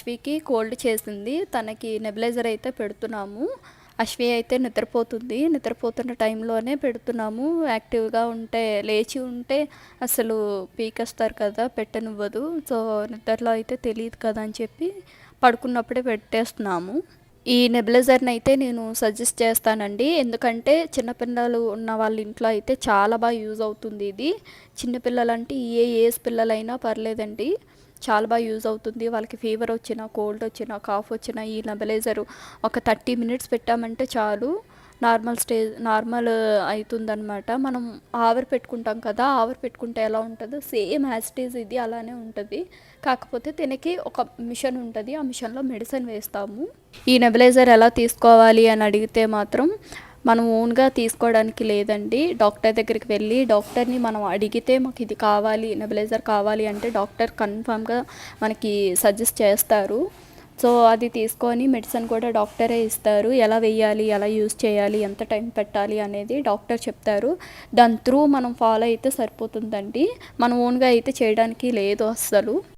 అశ్వికి cold చేసింది. తనకి nebuliser అయితే పెడుతున్నాము. అశ్వి అయితే నిద్రపోతున్న టైంలోనే పెడుతున్నాము. యాక్టివ్గా ఉంటే లేచి ఉంటే అసలు పీకేస్తారు కదా, పెట్టనివ్వదు. సో నిద్రలో అయితే తెలియదు కదా అని చెప్పి పడుకున్నప్పుడే పెట్టేస్తున్నాము. ఈ నెబులైజర్ని అయితే నేను సజెస్ట్ చేస్తానండి. ఎందుకంటే చిన్నపిల్లలు ఉన్న వాళ్ళ ఇంట్లో అయితే చాలా బాగా యూజ్ అవుతుంది ఇది. చిన్నపిల్లలంటే ఏ ఏజ్ పిల్లలైనా పర్లేదండి, చాలా బాగా యూజ్ అవుతుంది. వాళ్ళకి ఫీవర్ వచ్చినా, కోల్డ్ వచ్చినా, కాఫ్ వచ్చినా ఈ నెబులైజరు ఒక 30 మినిట్స్ పెట్టామంటే చాలు, నార్మల్ అవుతుందన్నమాట. మనం ఆవిరి పెట్టుకుంటాం కదా, ఆవిరి పెట్టుకుంటే ఎలా ఉంటుందో సేమ్ యాజ్ ఇట్ ఈజ్ ఇది అలానే ఉంటుంది. కాకపోతే దీనికి ఒక మిషన్ ఉంటుంది, ఆ మిషన్లో మెడిసిన్ వేస్తాము. ఈ నెబులైజర్ ఎలా తీసుకోవాలి అని అడిగితే మాత్రం మనం ఓన్గా తీసుకోవడానికి లేదండి. డాక్టర్ దగ్గరికి వెళ్ళి డాక్టర్ని మనం అడిగితే మాకు ఇది కావాలి, నెబులైజర్ కావాలి అంటే డాక్టర్ కన్ఫామ్గా మనకి సజెస్ట్ చేస్తారు. సో అది తీసుకొని మెడిసిన్ కూడా డాక్టరే ఇస్తారు. ఎలా వేయాలి, ఎలా యూజ్ చేయాలి, ఎంత టైం పెట్టాలి అనేది డాక్టర్ చెప్తారు. దాని త్రూ మనం ఫాలో అయితే సరిపోతుందండి. మనం ఓన్గా అయితే చేయడానికి లేదు అస్సలు.